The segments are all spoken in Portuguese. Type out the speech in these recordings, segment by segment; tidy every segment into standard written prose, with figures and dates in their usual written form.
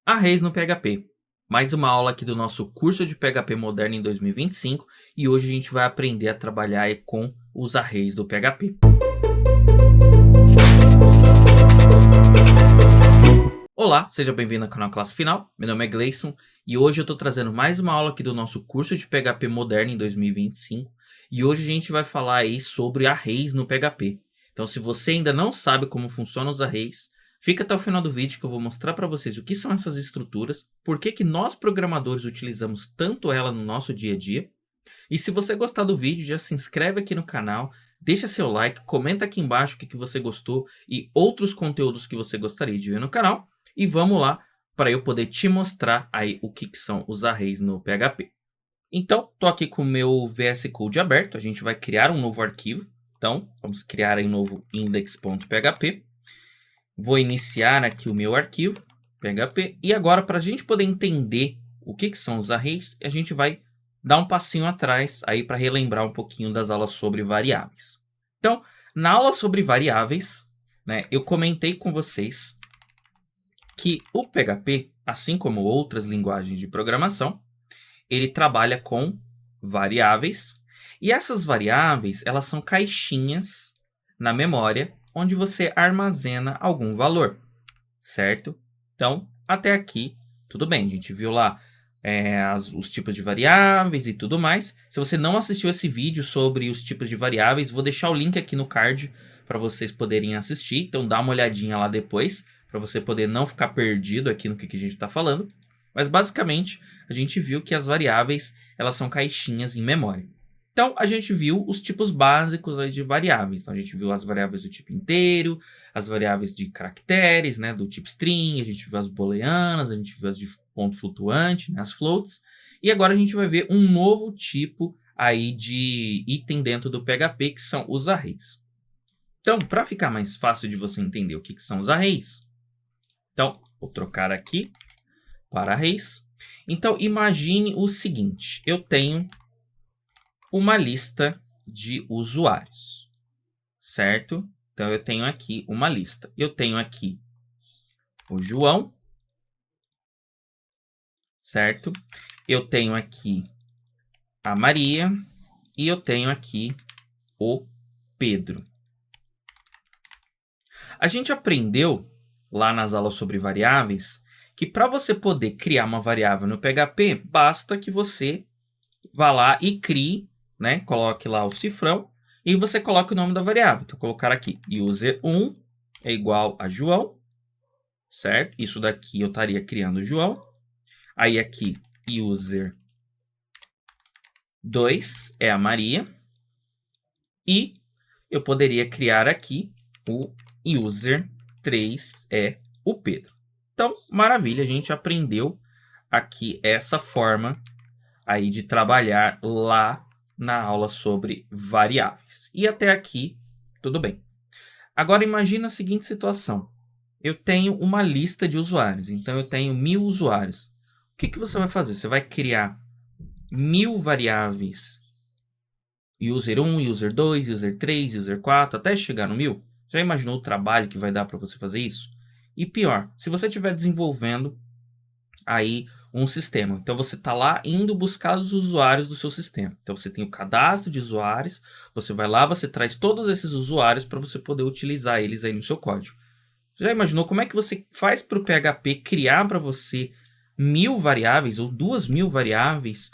Arrays no PHP. Mais uma aula aqui do nosso curso de PHP Moderno em 2025 e hoje a gente vai aprender a trabalhar aí com os arrays do PHP. Olá, seja bem-vindo ao canal Classe Final, meu nome é Gleison e hoje eu estou trazendo mais uma aula aqui do nosso curso de PHP Moderno em 2025 e hoje a gente vai falar aí sobre arrays no PHP. Então se você ainda não sabe como funcionam os arrays, fica até o final do vídeo que eu vou mostrar para vocês o que são essas estruturas, por que nós programadores utilizamos tanto ela no nosso dia a dia. E se você gostar do vídeo, já se inscreve aqui no canal, deixa seu like, comenta aqui embaixo o que você gostou e outros conteúdos que você gostaria de ver no canal. E vamos lá para eu poder te mostrar aí o que são os arrays no PHP. Então, estou aqui com o meu VS Code aberto, a gente vai criar um novo arquivo. Então, vamos criar aí um novo index.php. Vou iniciar aqui o meu arquivo, PHP. E agora, para a gente poder entender o que são os arrays, a gente vai dar um passinho atrás aí para relembrar um pouquinho das aulas sobre variáveis. Então, na aula sobre variáveis, eu comentei com vocês que o PHP, assim como outras linguagens de programação, ele trabalha com variáveis. E essas variáveis, elas são caixinhas na memória onde você armazena algum valor, certo? Então, até aqui, tudo bem. A gente viu lá os tipos de variáveis e tudo mais. Se você não assistiu esse vídeo sobre os tipos de variáveis, vou deixar o link aqui no card para vocês poderem assistir. Então, dá uma olhadinha lá depois, para você poder não ficar perdido aqui no que a gente está falando. Mas, basicamente, a gente viu que as variáveis elas são caixinhas em memória. Então, a gente viu os tipos básicos aí de variáveis. Então, a gente viu as variáveis do tipo inteiro, as variáveis de caracteres, do tipo string, a gente viu as booleanas, a gente viu as de ponto flutuante, as floats. E agora a gente vai ver um novo tipo aí de item dentro do PHP, que são os arrays. Então, para ficar mais fácil de você entender o que são os arrays, então, vou trocar aqui para arrays. Então, imagine o seguinte, eu tenho uma lista de usuários, certo? Então, eu tenho aqui uma lista. Eu tenho aqui o João, certo? Eu tenho aqui a Maria e eu tenho aqui o Pedro. A gente aprendeu lá nas aulas sobre variáveis que para você poder criar uma variável no PHP, basta que você vá lá e crie, coloque lá o cifrão e você coloque o nome da variável. Então, colocar aqui user1 é igual a João, certo? Isso daqui eu estaria criando o João. Aí aqui, user2 é a Maria. E eu poderia criar aqui o user3 é o Pedro. Então, maravilha, a gente aprendeu aqui essa forma aí de trabalhar lá na aula sobre variáveis. E até aqui, tudo bem. Agora, imagina a seguinte situação. Eu tenho uma lista de usuários, então eu tenho 1000 usuários. O que você vai fazer? Você vai criar 1000 variáveis user1, user2, user3, user4, até chegar no 1000? Já imaginou o trabalho que vai dar para você fazer isso? E pior, se você estiver desenvolvendo aí um sistema, então você está lá indo buscar os usuários do seu sistema. Então você tem o cadastro de usuários, você vai lá, você traz todos esses usuários para você poder utilizar eles aí no seu código. Já imaginou como é que você faz para o PHP criar para você 1000 variáveis ou 2000 variáveis,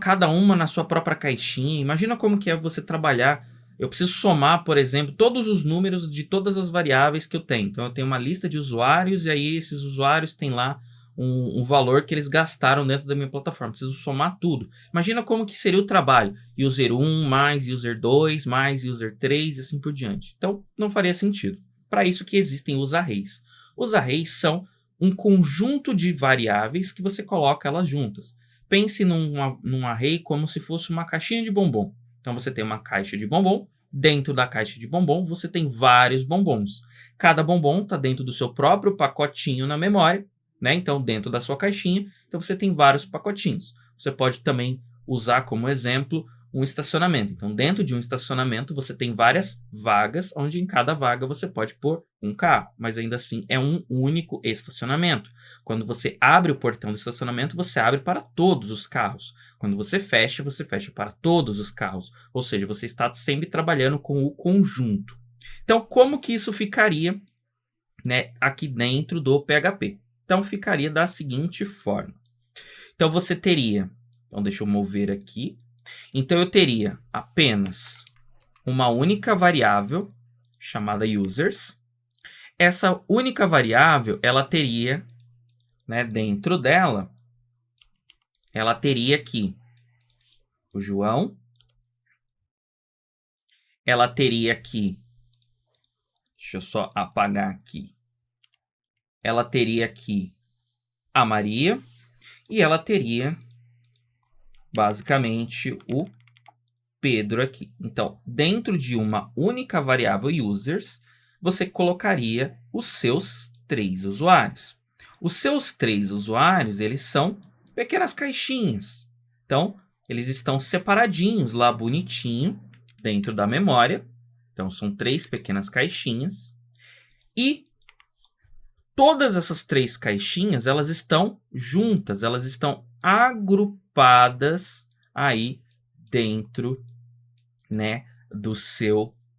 cada uma na sua própria caixinha? Imagina como que é você trabalhar. Eu preciso somar, por exemplo, todos os números de todas as variáveis que eu tenho. Então, eu tenho uma lista de usuários e aí esses usuários têm lá um valor que eles gastaram dentro da minha plataforma. Preciso somar tudo. Imagina como que seria o trabalho. User1 mais User2 mais User3 e assim por diante. Então, não faria sentido. Para isso que existem os arrays. Os arrays são um conjunto de variáveis que você coloca elas juntas. Pense num array como se fosse uma caixinha de bombom. Então, você tem uma caixa de bombom. Dentro da caixa de bombom, você tem vários bombons. Cada bombom está dentro do seu próprio pacotinho na memória, Então, dentro da sua caixinha, então você tem vários pacotinhos. Você pode também usar como exemplo um estacionamento. Então, dentro de um estacionamento, você tem várias vagas, onde em cada vaga você pode pôr um carro, mas ainda assim é um único estacionamento. Quando você abre o portão do estacionamento, você abre para todos os carros. Quando você fecha para todos os carros. Ou seja, você está sempre trabalhando com o conjunto. Então, como que isso ficaria, né, aqui dentro do PHP? Então, ficaria da seguinte forma. Então, você teria... Então, deixa eu mover aqui. Então, eu teria apenas uma única variável chamada users. Essa única variável, ela teria, né, dentro dela, ela teria aqui o João. Ela teria aqui, deixa eu só apagar aqui. Ela teria aqui a Maria. E ela teria, basicamente, o Pedro aqui. Então, dentro de uma única variável users, você colocaria os seus 3 usuários. Os seus 3 usuários, eles são pequenas caixinhas. Então, eles estão separadinhos lá, bonitinho, dentro da memória. Então, são 3 pequenas caixinhas. E todas essas 3 caixinhas, elas estão juntas, elas estão agrupadas aí dentro, né,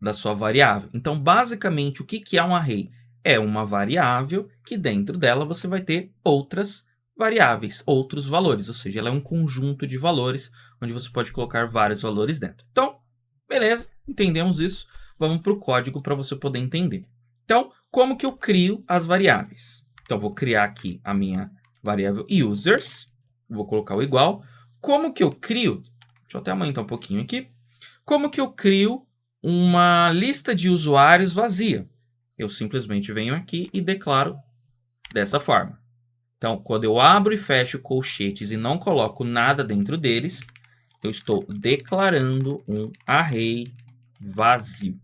da sua variável. Então, basicamente, o que é um array? É uma variável que dentro dela você vai ter outras variáveis, outros valores, ou seja, ela é um conjunto de valores onde você pode colocar vários valores dentro. Então, beleza, entendemos isso. Vamos para o código para você poder entender. Então, como que eu crio as variáveis? Então, eu vou criar aqui a minha variável users. Vou colocar o igual. Como que eu crio? Deixa eu até aumentar um pouquinho aqui. Como que eu crio uma lista de usuários vazia? Eu simplesmente venho aqui e declaro dessa forma. Então, quando eu abro e fecho colchetes e não coloco nada dentro deles, eu estou declarando um array vazio.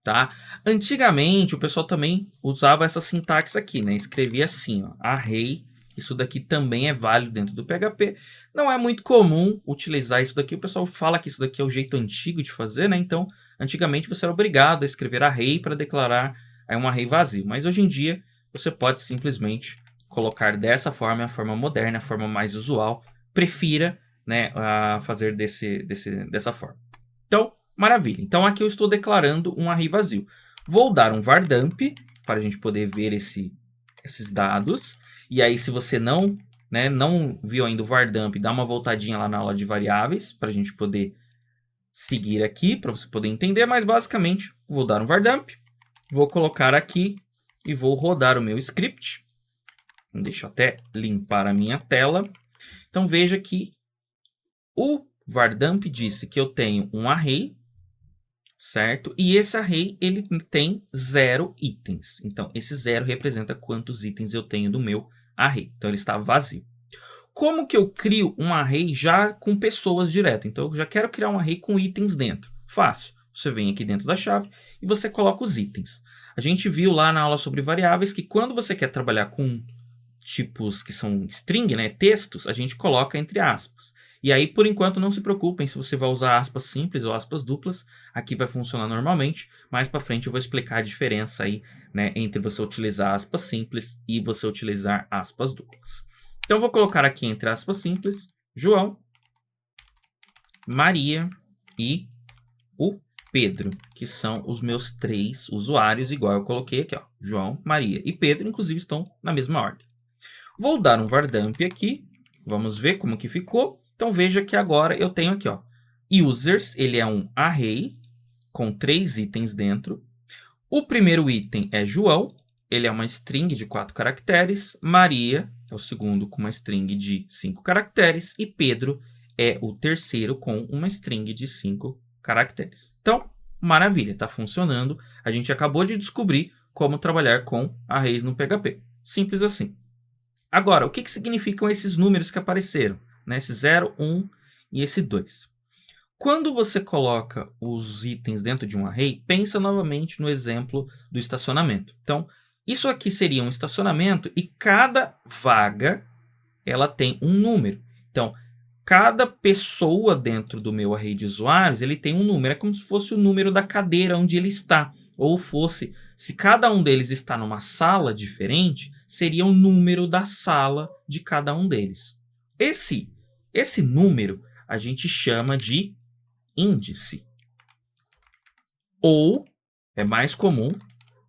Tá? Antigamente, o pessoal também usava essa sintaxe aqui, né? Escrevia assim, ó, array. Isso daqui também é válido dentro do PHP. Não é muito comum utilizar isso daqui. O pessoal fala que isso daqui é o jeito antigo de fazer, né? Então, antigamente você era obrigado a escrever array para declarar um array vazio. Mas hoje em dia, você pode simplesmente colocar dessa forma, a forma moderna, a forma mais usual. Prefira, né, fazer dessa forma. Então, maravilha. Então, aqui eu estou declarando um array vazio. Vou dar um vardump para a gente poder ver esses dados. E aí, se você não viu ainda o vardump, dá uma voltadinha lá na aula de variáveis para a gente poder seguir aqui, para você poder entender. Mas, basicamente, vou dar um vardump, vou colocar aqui e vou rodar o meu script. Deixa eu até limpar a minha tela. Então, veja que o vardump disse que eu tenho um array, certo? E esse array, ele tem 0 itens. Então, esse 0 representa quantos itens eu tenho do meu array. Então, ele está vazio. Como que eu crio um array já com pessoas direto? Então, eu já quero criar um array com itens dentro. Fácil. Você vem aqui dentro da chave e você coloca os itens. A gente viu lá na aula sobre variáveis que quando você quer trabalhar com tipos que são string, né, textos, a gente coloca entre aspas. E aí, por enquanto, não se preocupem se você vai usar aspas simples ou aspas duplas. Aqui vai funcionar normalmente. Mais para frente eu vou explicar a diferença aí, né, entre você utilizar aspas simples e você utilizar aspas duplas. Então, eu vou colocar aqui entre aspas simples, João, Maria e o Pedro, que são os meus 3 usuários, igual eu coloquei aqui, ó, João, Maria e Pedro, inclusive estão na mesma ordem. Vou dar um vardump aqui, vamos ver como que ficou. Então, veja que agora eu tenho aqui, ó, users, ele é um array com 3 itens dentro. O primeiro item é João, ele é uma string de 4 caracteres. Maria é o segundo com uma string de 5 caracteres. E Pedro é o terceiro com uma string de 5 caracteres. Então, maravilha, está funcionando. A gente acabou de descobrir como trabalhar com arrays no PHP. Simples assim. Agora, o que significam esses números que apareceram? Né? Esse 0, 1 e esse 2. Quando você coloca os itens dentro de um array, pensa novamente no exemplo do estacionamento. Então, isso aqui seria um estacionamento e cada vaga ela tem um número. Então, cada pessoa dentro do meu array de usuários, ele tem um número. É como se fosse o número da cadeira onde ele está. Ou fosse, se cada um deles está numa sala diferente, seria o número da sala de cada um deles. Esse número a gente chama de índice. Ou é mais comum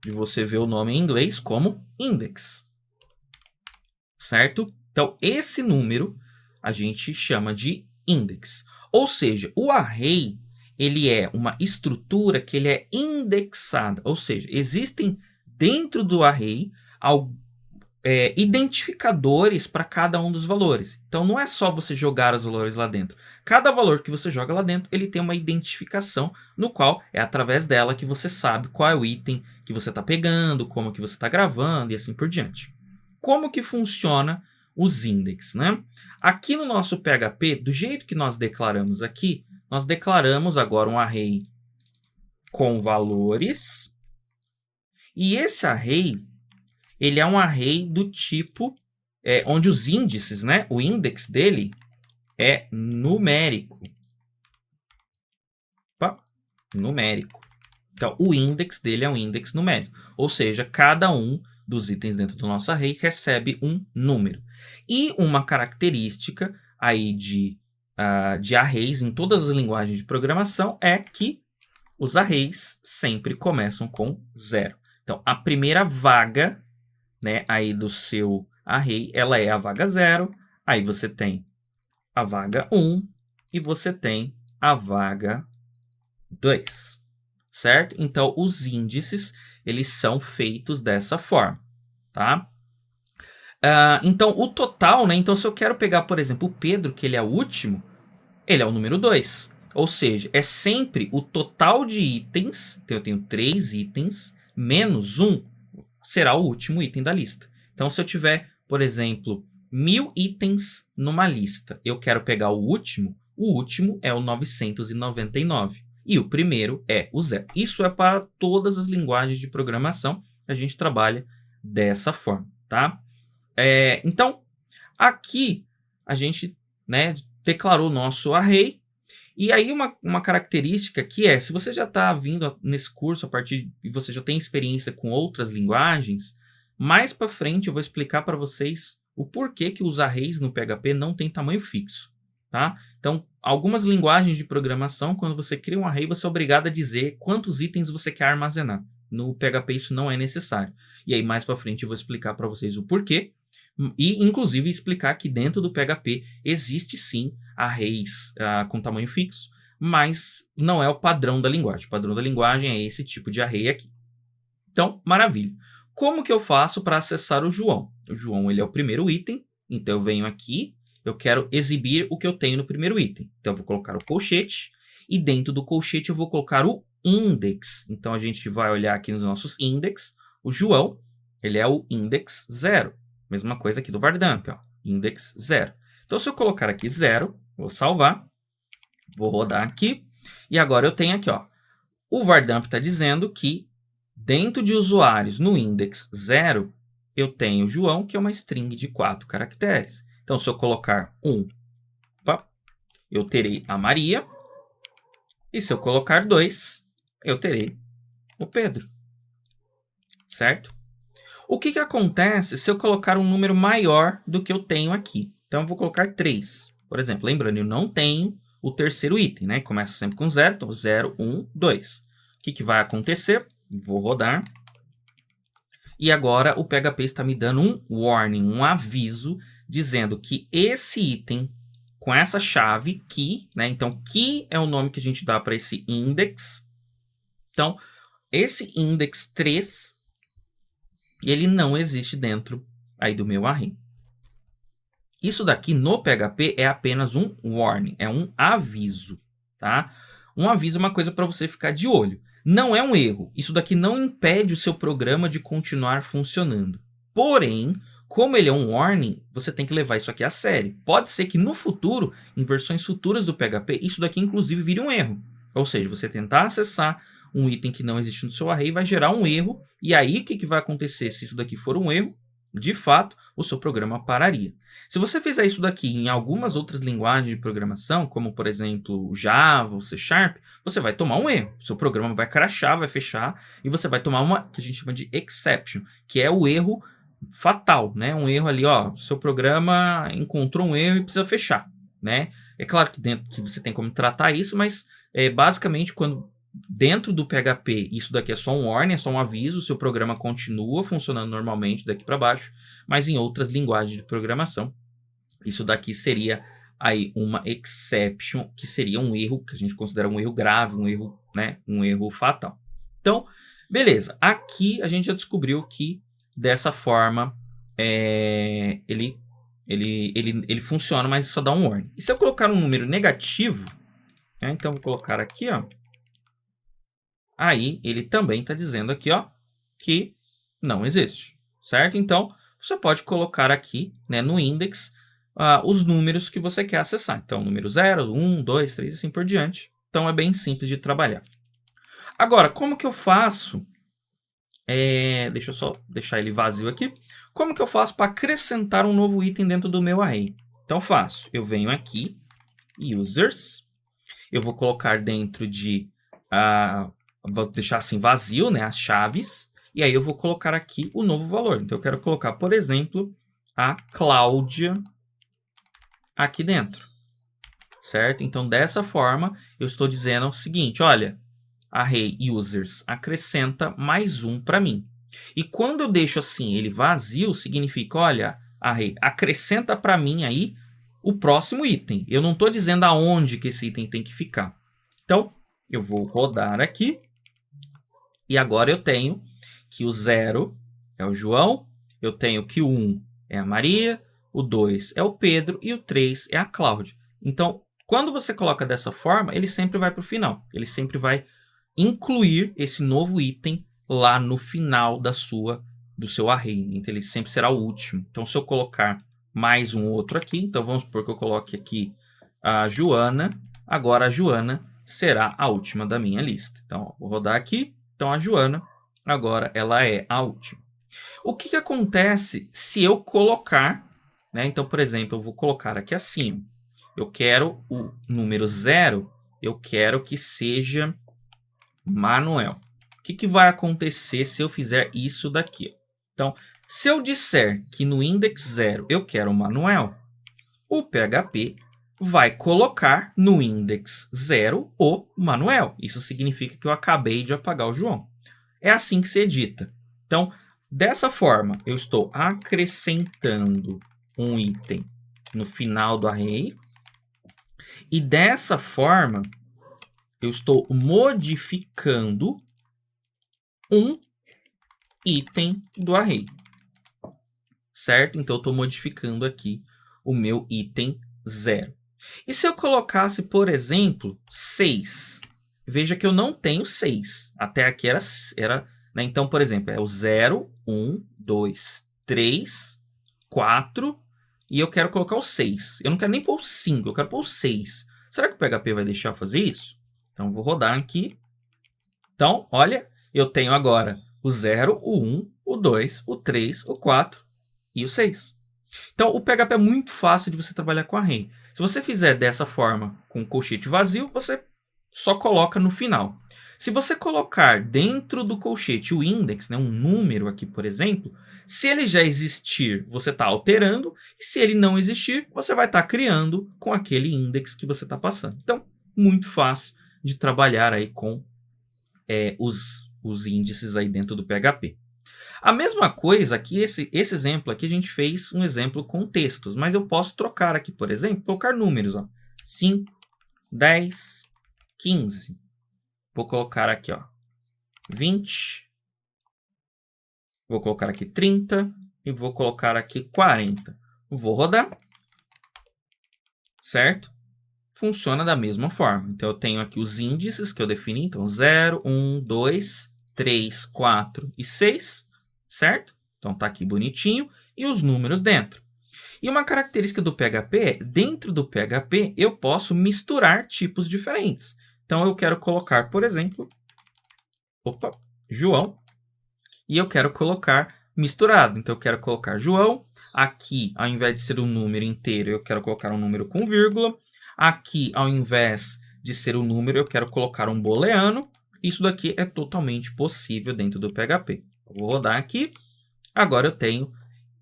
de você ver o nome em inglês como index. Certo? Então, esse número a gente chama de index. Ou seja, o array ele é uma estrutura que ele é indexada. Ou seja, existem dentro do array identificadores para cada um dos valores. Então, não é só você jogar os valores lá dentro. Cada valor que você joga lá dentro, ele tem uma identificação, no qual é através dela que você sabe qual é o item que você está pegando, como que você está gravando e assim por diante. Como que funciona os index, né? Aqui no nosso PHP, do jeito que nós declaramos aqui, nós declaramos agora um array com valores. E esse array, ele é um array do tipo, onde os índices, né? O index dele é numérico. Opa, numérico. Então, o index dele é um index numérico. Ou seja, cada um dos itens dentro do nosso array recebe um número. E uma característica aí de arrays em todas as linguagens de programação é que os arrays sempre começam com 0. Então, a primeira vaga, né, aí do seu array, ela é a vaga 0. Aí você tem a vaga 1 e você tem a vaga 2. Certo? Então, os índices, eles são feitos dessa forma, tá? Então, o total, né? Então, se eu quero pegar, por exemplo, o Pedro, que ele é o último, ele é o número 2. Ou seja, é sempre o total de itens, então eu tenho 3 itens, menos 1, será o último item da lista. Então, se eu tiver, por exemplo, 1000 itens numa lista, eu quero pegar o último é o 999. E o primeiro é o 0. Isso é para todas as linguagens de programação. A gente trabalha dessa forma, tá? Então, aqui a gente, né, declarou o nosso array. E aí uma característica que é, se você já está vindo nesse curso e você já tem experiência com outras linguagens, mais para frente eu vou explicar para vocês o porquê que os arrays no PHP não têm tamanho fixo. Tá? Então, algumas linguagens de programação, quando você cria um array, você é obrigado a dizer quantos itens você quer armazenar. No PHP isso não é necessário. E aí mais para frente eu vou explicar para vocês o porquê. E inclusive explicar que dentro do PHP existe sim arrays com tamanho fixo, mas não é o padrão da linguagem. O padrão da linguagem é esse tipo de array aqui. Então, maravilha. Como que eu faço para acessar o João? O João ele é o primeiro item, então eu venho aqui. Eu quero exibir o que eu tenho no primeiro item. Então, eu vou colocar o colchete. E dentro do colchete, eu vou colocar o index. Então, a gente vai olhar aqui nos nossos index. O João, ele é o index 0. Mesma coisa aqui do Vardamp, ó, index 0. Então, se eu colocar aqui 0, vou salvar. Vou rodar aqui. E agora eu tenho aqui, ó. O Vardamp está dizendo que dentro de usuários no index 0, eu tenho o João, que é uma string de 4 caracteres. Então, se eu colocar 1, eu terei a Maria. E se eu colocar 2, eu terei o Pedro. Certo? O que acontece se eu colocar um número maior do que eu tenho aqui? Então, eu vou colocar 3. Por exemplo, lembrando, eu não tenho o terceiro item, né? Começa sempre com 0, então 0, 1, 2. O que vai acontecer? Vou rodar. E agora o PHP está me dando um warning, um aviso, dizendo que esse item com essa chave key, né? Então, key é o nome que a gente dá para esse index. Então, esse index 3, ele não existe dentro aí do meu array. Isso daqui no PHP é apenas um warning, é um aviso, tá? Um aviso é uma coisa para você ficar de olho. Não é um erro. Isso daqui não impede o seu programa de continuar funcionando. Porém, como ele é um warning, você tem que levar isso aqui a sério. Pode ser que no futuro, em versões futuras do PHP, isso daqui inclusive vire um erro. Ou seja, você tentar acessar um item que não existe no seu array vai gerar um erro. E aí, o que vai acontecer se isso daqui for um erro? de fato, o seu programa pararia. Se você fizer isso daqui em algumas outras linguagens de programação, como por exemplo o Java, o C Sharp, você vai tomar um erro. O seu programa vai crashar, vai fechar, e você vai tomar uma que a gente chama de exception, que é o erro fatal, né? Um erro ali, ó, seu programa encontrou um erro e precisa fechar, né? É claro que dentro que você tem como tratar isso, mas basicamente quando dentro do PHP isso daqui é só um warning, é só um aviso, o seu programa continua funcionando normalmente daqui para baixo, mas em outras linguagens de programação isso daqui seria aí uma exception, que seria um erro que a gente considera um erro grave, um erro, né, um erro fatal. Então, beleza. Aqui a gente já descobriu que dessa forma ele funciona, mas só dá um warning. E se eu colocar um número negativo, né, então vou colocar aqui, ó, aí ele também está dizendo aqui, ó, que não existe, certo? Então, você pode colocar aqui, né, no index os números que você quer acessar. Então, número 0, 1, 2, 3 e assim por diante. Então, é bem simples de trabalhar. Agora, como que eu faço? Deixa eu só deixar ele vazio aqui. Como que eu faço para acrescentar um novo item dentro do meu array? Então, faço. Eu venho aqui, users. Eu vou colocar dentro de... vou deixar assim vazio, né, as chaves. E aí eu vou colocar aqui o novo valor. Então, eu quero colocar, por exemplo, a Cláudia aqui dentro, certo? Então, dessa forma, eu estou dizendo o seguinte, olha, array users acrescenta mais um para mim. E quando eu deixo assim ele vazio, significa, olha, array acrescenta para mim aí o próximo item. Eu não estou dizendo aonde que esse item tem que ficar. Então, eu vou rodar aqui. E agora eu tenho que o 0 é o João, eu tenho que o 1 é a Maria, o 2 é o Pedro e o 3 é a Cláudia. Então, quando você coloca dessa forma, ele sempre vai para o final. Ele sempre vai incluir esse novo item lá no final do seu array. Então, ele sempre será o último. Então, se eu colocar mais um outro aqui, então vamos supor que eu coloque aqui a Joana. Agora a Joana será a última da minha lista. Então, ó, vou rodar aqui. Então, a Joana, agora, ela é a última. O que acontece se eu colocar, né? Então, por exemplo, eu vou colocar aqui assim. Eu quero o número 0, eu quero que seja Manuel. O que vai acontecer se eu fizer isso daqui? Então, se eu disser que no index 0 eu quero Manuel, o PHP vai colocar no index 0 o Manuel. Isso significa que eu acabei de apagar o João. É assim que se edita. Então, dessa forma, eu estou acrescentando um item no final do array. E dessa forma, eu estou modificando um item do array. Certo? Então, eu estou modificando aqui o meu item 0. E se eu colocasse, por exemplo, 6? Veja que eu não tenho 6. Até aqui era né? Então, por exemplo, é o 0, 1, 2, 3, 4. E eu quero colocar o 6. Eu não quero nem pôr o 5, eu quero pôr o 6. Será que o PHP vai deixar eu fazer isso? Então, eu vou rodar aqui. Então, olha, eu tenho agora o 0, o 1, o 2, o 3, o 4 e o 6. Então, o PHP é muito fácil de você trabalhar com array. Se você fizer dessa forma, com o colchete vazio, você só coloca no final. Se você colocar dentro do colchete o index, né, um número aqui, por exemplo, se ele já existir, você está alterando, e se ele não existir, você vai estar criando com aquele index que você está passando. Então, muito fácil de trabalhar aí com os índices aí dentro do PHP. A mesma coisa aqui, esse exemplo aqui, a gente fez um exemplo com textos, mas eu posso trocar aqui, por exemplo, colocar números, ó, 5, 10, 15. Vou colocar aqui, ó, 20. Vou colocar aqui 30 e vou colocar aqui 40. Vou rodar. Certo? Funciona da mesma forma. Então, eu tenho aqui os índices que eu defini. Então, 0, 1, 2, 3, 4 e 6. Certo? Então, tá aqui bonitinho. E os números dentro. E uma característica do PHP é, dentro do PHP, eu posso misturar tipos diferentes. Então, eu quero colocar, por exemplo, João. E eu quero colocar misturado. Então, eu quero colocar João. Aqui, ao invés de ser um número inteiro, eu quero colocar um número com vírgula. Aqui, ao invés de ser um número, eu quero colocar um booleano. Isso daqui é totalmente possível dentro do PHP. Eu vou rodar aqui. Agora eu tenho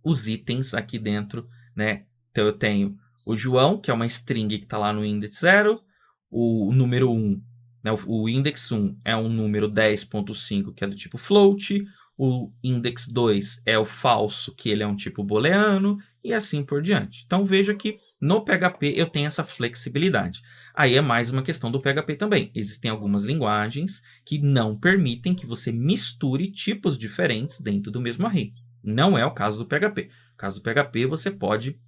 os itens aqui dentro, né? Então, eu tenho o João, que é uma string que está lá no index 0. O número 1, né? O index 1 é um número 10.5, que é do tipo float. O index 2 é o falso, que ele é um tipo booleano. E assim por diante. Então, veja que no PHP eu tenho essa flexibilidade. Aí é mais uma questão do PHP também. Existem algumas linguagens que não permitem que você misture tipos diferentes dentro do mesmo array. Não é o caso do PHP. No caso do PHP, você pode,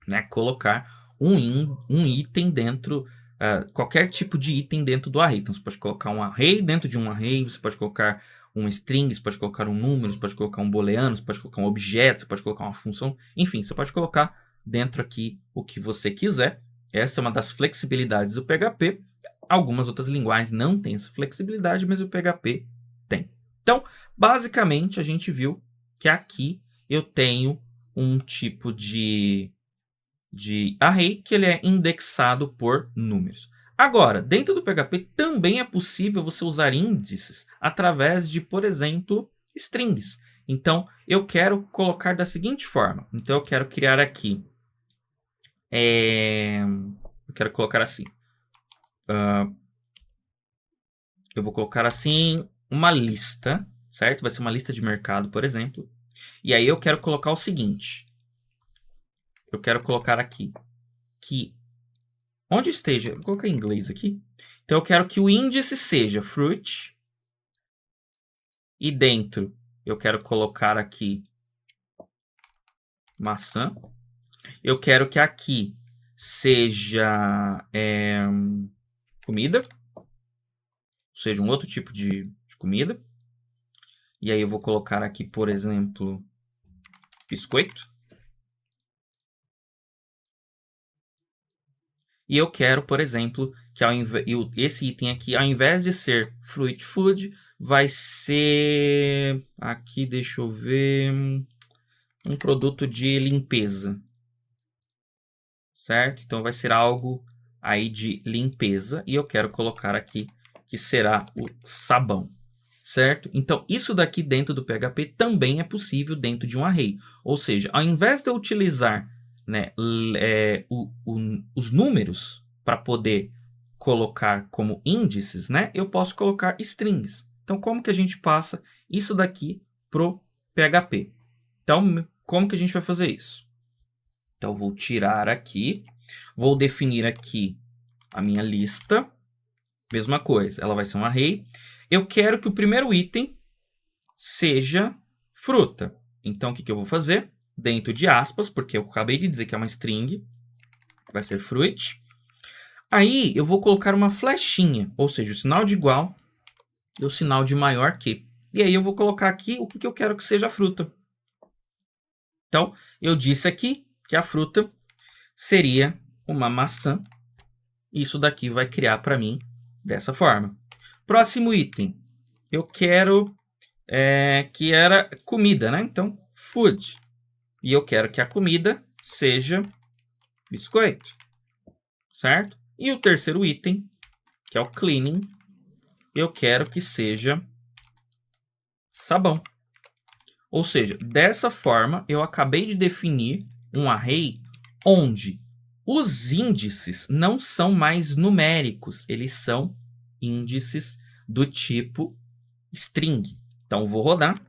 né, colocar um item dentro, qualquer tipo de item dentro do array. Então, você pode colocar um array dentro de um array, você pode colocar um string, você pode colocar um número, você pode colocar um booleano, você pode colocar um objeto, você pode colocar uma função. Enfim, você pode colocar dentro aqui o que você quiser. Essa é uma das flexibilidades do PHP. Algumas outras linguagens não têm essa flexibilidade, mas o PHP tem. Então, basicamente, a gente viu que aqui eu tenho um tipo de array que ele é indexado por números. Agora, dentro do PHP também é possível você usar índices através de, por exemplo, strings. Então, eu quero colocar da seguinte forma. Então, eu quero criar aqui. Eu quero colocar assim. Eu vou colocar assim uma lista, certo? Vai ser uma lista de mercado, por exemplo. E aí eu quero colocar o seguinte. Eu quero colocar aqui que onde esteja, vou colocar em inglês aqui. Então eu quero que o índice seja fruit. E dentro eu quero colocar aqui maçã. Eu quero que aqui seja comida. Ou seja, um outro tipo de comida. E aí eu vou colocar aqui, por exemplo, biscoito. E eu quero, por exemplo, que esse item aqui, ao invés de ser fruit food, vai ser... Aqui, deixa eu ver... Um produto de limpeza. Certo? Então, vai ser algo aí de limpeza. E eu quero colocar aqui que será o sabão. Certo? Então, isso daqui dentro do PHP também é possível dentro de um array. Ou seja, ao invés de eu utilizar, né, os números para poder colocar como índices, né, eu posso colocar strings. Então, como que a gente passa isso daqui para o PHP? Então, como que a gente vai fazer isso? Então, eu vou tirar aqui, vou definir aqui a minha lista. Mesma coisa, ela vai ser um array. Eu quero que o primeiro item seja fruta. Então, o que eu vou fazer? Dentro de aspas, porque eu acabei de dizer que é uma string, vai ser fruit. Aí, eu vou colocar uma flechinha, ou seja, o sinal de igual e o sinal de maior que. E aí, eu vou colocar aqui o que eu quero que seja a fruta. Então, eu disse aqui que a fruta seria uma maçã. Isso daqui vai criar para mim dessa forma. Próximo item. Eu quero que era comida, né? Então, food. E eu quero que a comida seja biscoito. Certo? E o terceiro item, que é o cleaning, eu quero que seja sabão. Ou seja, dessa forma, eu acabei de definir um array onde os índices não são mais numéricos, eles são índices do tipo string. Então, vou rodar.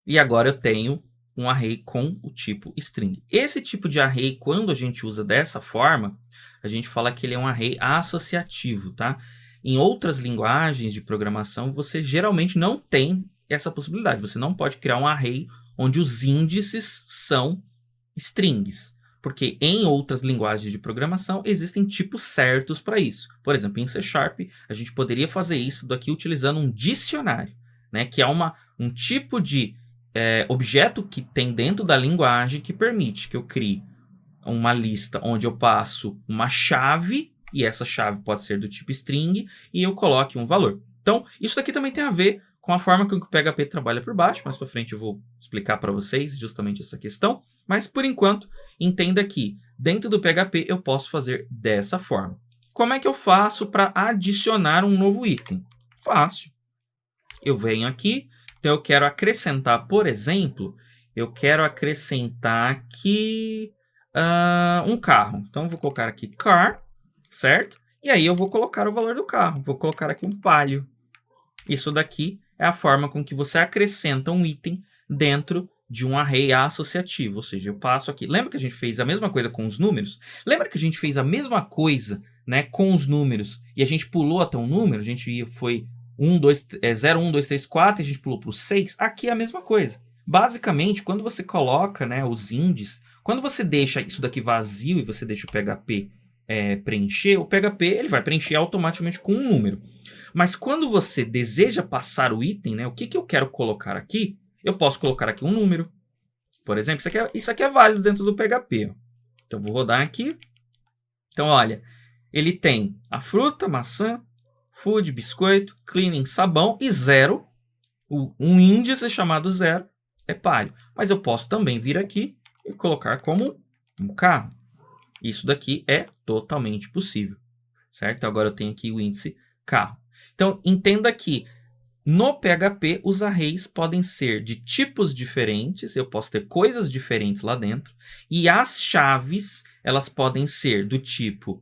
E agora eu tenho um array com o tipo string. Esse tipo de array, quando a gente usa dessa forma, a gente fala que ele é um array associativo, tá? Em outras linguagens de programação, você geralmente não tem essa possibilidade. Você não pode criar um array onde os índices são strings. Porque em outras linguagens de programação existem tipos certos para isso. Por exemplo, em C#, a gente poderia fazer isso daqui utilizando um dicionário, né? Que é um tipo de objeto que tem dentro da linguagem que permite que eu crie uma lista onde eu passo uma chave, e essa chave pode ser do tipo string, e eu coloque um valor. Então, isso daqui também tem a ver com a forma que o PHP trabalha por baixo. Mais para frente eu vou explicar para vocês justamente essa questão. Mas, por enquanto, entenda que dentro do PHP eu posso fazer dessa forma. Como é que eu faço para adicionar um novo item? Fácil. Eu venho aqui, então eu quero acrescentar, por exemplo, eu quero acrescentar aqui um carro. Então, eu vou colocar aqui car, certo? E aí eu vou colocar o valor do carro. Vou colocar aqui um palio. Isso daqui é a forma com que você acrescenta um item dentro de um array associativo. Ou seja, eu passo aqui. Lembra que a gente fez a mesma coisa com os números? Lembra que a gente fez a mesma coisa, né, com os números e a gente pulou até um número? A gente foi 0, 1, 2, 3, 4 e a gente pulou para o 6. Aqui é a mesma coisa. Basicamente, quando você coloca, né, os índices, quando você deixa isso daqui vazio e você deixa o PHP preencher, o PHP ele vai preencher automaticamente com um número. Mas quando você deseja passar o item, né, o que eu quero colocar aqui, eu posso colocar aqui um número. Por exemplo, isso aqui é válido dentro do PHP. Ó. Então, eu vou rodar aqui. Então, olha, ele tem a fruta, maçã, food, biscoito, cleaning, sabão e 0. Um índice chamado 0 é palio. Mas eu posso também vir aqui e colocar como um carro. Isso daqui é totalmente possível, certo? Agora eu tenho aqui o índice carro. Então, entenda que no PHP os arrays podem ser de tipos diferentes, eu posso ter coisas diferentes lá dentro, e as chaves elas podem ser do tipo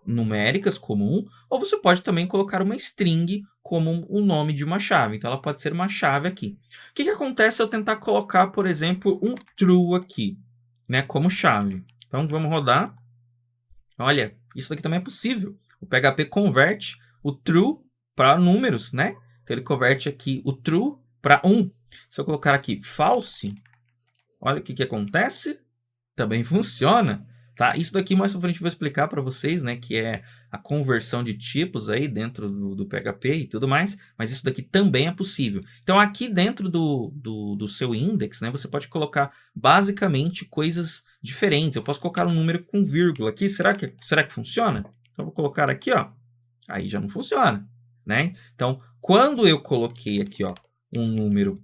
numéricas, comum, ou você pode também colocar uma string como o nome de uma chave. Então, ela pode ser uma chave aqui. O que acontece se eu tentar colocar, por exemplo, um true aqui, né, como chave? Então, vamos rodar. Olha, isso daqui também é possível. O PHP converte o true para números, né? Então, ele converte aqui o true para 1. Se eu colocar aqui false, olha o que acontece. Também funciona. Tá? Isso daqui mais pra frente eu vou explicar para vocês, né? Que é a conversão de tipos aí dentro do PHP e tudo mais. Mas isso daqui também é possível. Então, aqui dentro do seu index, né? Você pode colocar basicamente coisas diferentes. Eu posso colocar um número com vírgula aqui. Será que funciona? Então, eu vou colocar aqui, ó. Aí já não funciona, né? Então, quando eu coloquei aqui, ó, um número,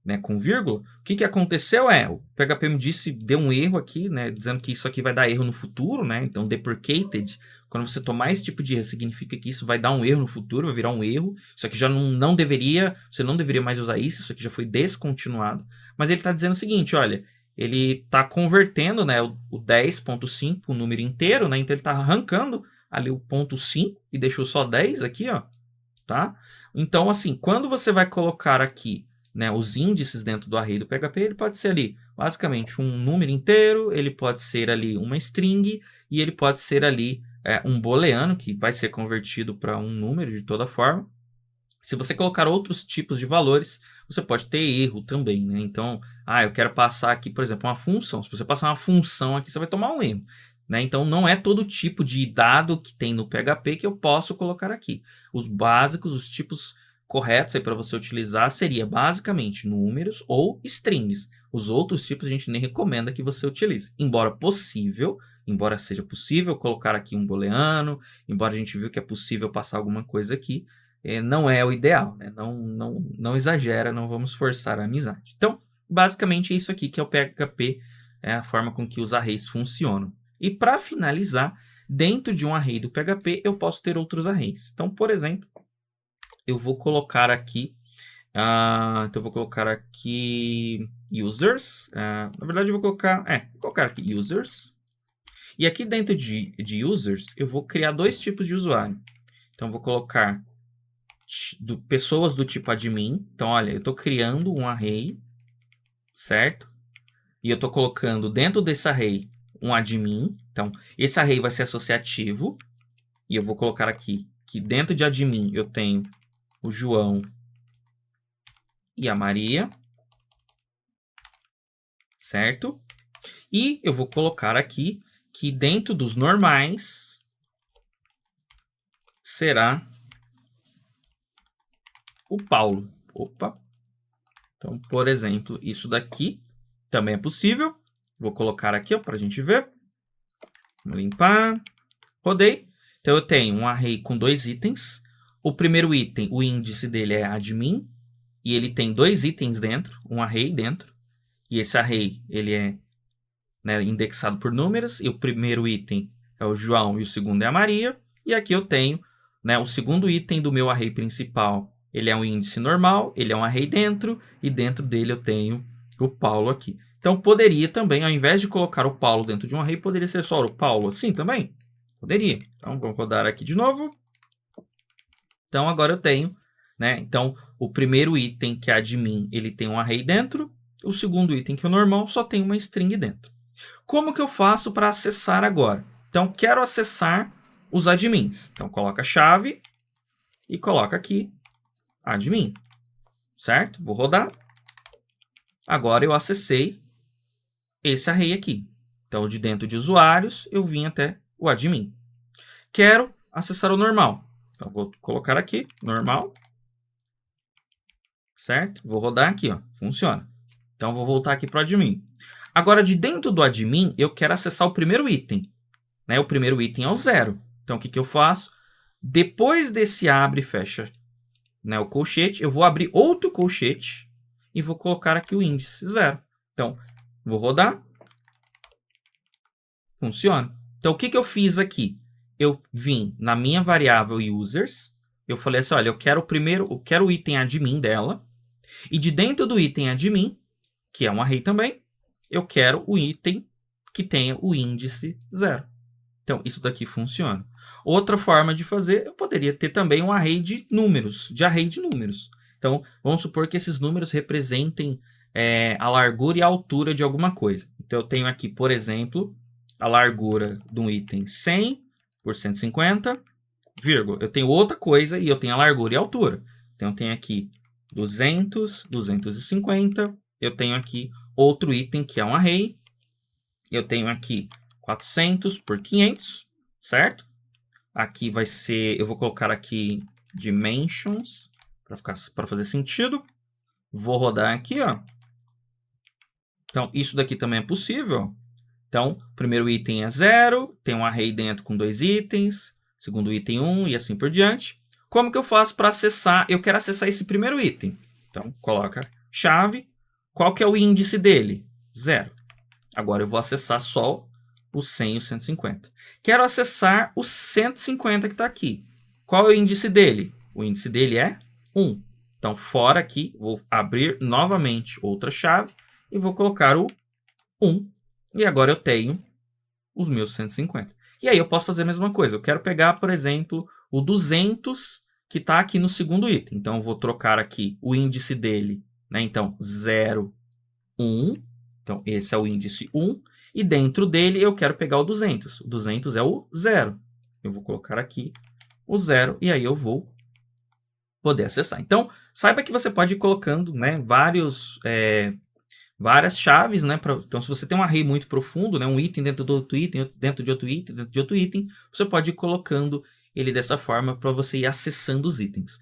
né, com vírgula, o que aconteceu o PHP me deu um erro aqui, né, dizendo que isso aqui vai dar erro no futuro, né? Então, deprecated, quando você tomar esse tipo de erro, significa que isso vai dar um erro no futuro, vai virar um erro. Isso aqui já não deveria, você não deveria mais usar isso aqui já foi descontinuado. Mas ele está dizendo o seguinte, olha, ele está convertendo, né, o 10.5 para o número inteiro, né? Então, ele está arrancando ali o ponto 5 e deixou só 10 aqui, ó, tá? Então, assim, quando você vai colocar aqui, né, os índices dentro do array do PHP, ele pode ser ali, basicamente, um número inteiro, ele pode ser ali uma string, e ele pode ser ali um booleano, que vai ser convertido para um número de toda forma. Se você colocar outros tipos de valores, você pode ter erro também, né? Então, eu quero passar aqui, por exemplo, uma função. Se você passar uma função aqui, você vai tomar um erro. Né? Então, não é todo tipo de dado que tem no PHP que eu posso colocar aqui. Os básicos, os tipos corretos para você utilizar seria basicamente números ou strings. Os outros tipos a gente nem recomenda que você utilize. Embora seja possível colocar aqui um booleano, embora a gente viu que é possível passar alguma coisa aqui, não é o ideal. Né? Não exagera, não vamos forçar a amizade. Então, basicamente é isso aqui que é o PHP, é a forma com que os arrays funcionam. E para finalizar, dentro de um array do PHP, eu posso ter outros arrays. Então, por exemplo, eu vou colocar aqui, users. Na verdade, eu vou colocar aqui users. E aqui dentro de users, eu vou criar dois tipos de usuário. Então, eu vou colocar pessoas do tipo admin. Então, olha, eu estou criando um array, certo? E eu estou colocando dentro desse array um admin. Então, esse array vai ser associativo. E eu vou colocar aqui que dentro de admin eu tenho o João e a Maria. Certo? E eu vou colocar aqui que dentro dos normais será o Paulo. Opa! Então, por exemplo, isso daqui também é possível. Vou colocar aqui para a gente ver. Vamos limpar. Rodei. Então, eu tenho um array com dois itens. O primeiro item, o índice dele é admin. e ele tem dois itens dentro, um array dentro, e esse array ele é, né, indexado por números, e o primeiro item é o João e o segundo é a Maria, e aqui eu tenho, né, o segundo item do meu array principal, ele é um índice normal, ele é um array dentro, e dentro dele eu tenho o Paulo aqui. Então, poderia também, ao invés de colocar o Paulo dentro de um array, poderia ser só o Paulo assim também? Poderia. Então, vamos rodar aqui de novo. Então, agora eu tenho, né? Então, o primeiro item, que é admin, ele tem um array dentro. O segundo item, que é o normal, só tem uma string dentro. Como que eu faço para acessar agora? Então, quero acessar os admins. Então, coloca a chave e coloca aqui admin. Certo? Vou rodar. Agora eu acessei esse array aqui. Então, de dentro de usuários, eu vim até o admin. Quero acessar o normal. Então, vou colocar aqui, normal. Certo? Vou rodar aqui, ó. Funciona. Então, vou voltar aqui para o admin. Agora, de dentro do admin, eu quero acessar o primeiro item. Né? O primeiro item é o 0. Então, o que eu faço? Depois desse abre e fecha, né, o colchete, eu vou abrir outro colchete e vou colocar aqui o índice 0. Então, vou rodar. Funciona. Então, o que eu fiz aqui? Eu vim na minha variável users, eu falei assim, olha, eu quero o item admin dela, e de dentro do item admin, que é um array também, eu quero o item que tenha o índice 0. Então, isso daqui funciona. Outra forma de fazer, eu poderia ter também um array de números, Então, vamos supor que esses números representem a largura e a altura de alguma coisa. Então, eu tenho aqui, por exemplo, a largura de um item 100 por 150, vírgula. Eu tenho outra coisa e eu tenho a largura e a altura. Então, eu tenho aqui 200, 250. Eu tenho aqui outro item que é um array. Eu tenho aqui 400 por 500, certo? Aqui vai ser, eu vou colocar aqui dimensions para fazer sentido. Vou rodar aqui, ó. Então, isso daqui também é possível. Então, o primeiro item é 0, tem um array dentro com 2 itens, segundo item 1 e assim por diante. Como que eu faço para acessar? Eu quero acessar esse primeiro item. Então, coloca chave. Qual que é o índice dele? 0. Agora eu vou acessar só o 100 e o 150. Quero acessar o 150 que está aqui. Qual é o índice dele? O índice dele é 1. Então, fora aqui, vou abrir novamente outra chave e vou colocar o 1. E agora eu tenho os meus 150. E aí eu posso fazer a mesma coisa. Eu quero pegar, por exemplo, o 200 que está aqui no segundo item. Então, eu vou trocar aqui o índice dele. Né? Então, 0, 1. Então, esse é o índice 1. E dentro dele, eu quero pegar o 200. O 200 é o 0. Eu vou colocar aqui o 0. E aí eu vou poder acessar. Então, saiba que você pode ir colocando, né, várias chaves, né? Então, se você tem um array muito profundo, né, um item dentro do outro item, dentro de outro item, dentro de outro item, você pode ir colocando ele dessa forma para você ir acessando os itens.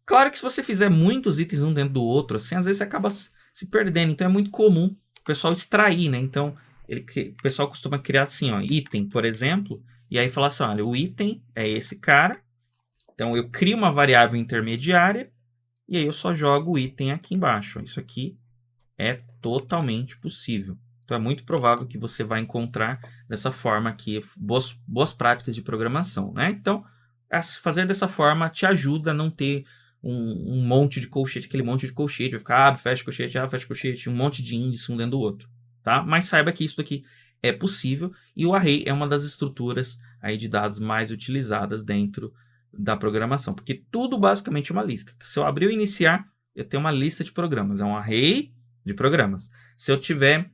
Claro que se você fizer muitos itens um dentro do outro, assim, às vezes você acaba se perdendo. Então, é muito comum o pessoal extrair, né? Então, o pessoal costuma criar assim, ó, item, por exemplo, e aí falar assim, olha, o item é esse cara. Então, eu crio uma variável intermediária e aí eu só jogo o item aqui embaixo. Isso aqui é totalmente possível. Então, é muito provável que você vai encontrar dessa forma aqui boas práticas de programação, né? Então, fazer dessa forma te ajuda a não ter um monte de colchete, aquele monte de colchete, vai ficar abre, fecha colchete, um monte de índice um dentro do outro, tá? Mas saiba que isso daqui é possível e o array é uma das estruturas aí de dados mais utilizadas dentro da programação, porque tudo basicamente é uma lista. Se eu abrir o iniciar, eu tenho uma lista de programas, é um array de programas. Se eu tiver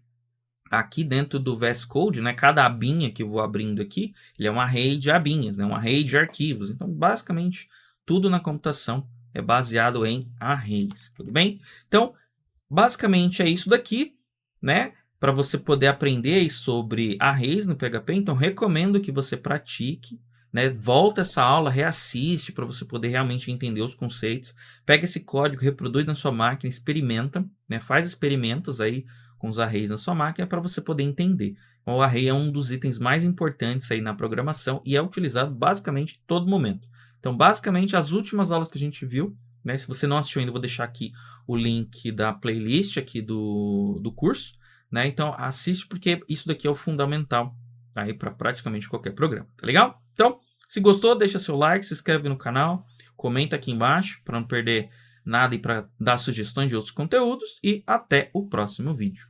aqui dentro do VS Code, né, cada abinha que eu vou abrindo aqui, ele é um array de abinhas, né, um array de arquivos. Então, basicamente, tudo na computação é baseado em arrays, tudo bem? Então, basicamente é isso daqui, né, para você poder aprender sobre arrays no PHP. Então, recomendo que você pratique, né, volta essa aula, reassiste para você poder realmente entender os conceitos. Pega esse código, reproduz na sua máquina, experimenta, né, faz experimentos aí com os arrays na sua máquina para você poder entender. O array é um dos itens mais importantes aí na programação e é utilizado basicamente em todo momento. Então, basicamente, as últimas aulas que a gente viu, né? Se você não assistiu ainda, eu vou deixar aqui o link da playlist aqui do curso, né? Então assiste porque isso daqui é o fundamental aí para praticamente qualquer programa, tá legal? Então, se gostou, deixa seu like, se inscreve no canal, comenta aqui embaixo para não perder nada e para dar sugestões de outros conteúdos e até o próximo vídeo.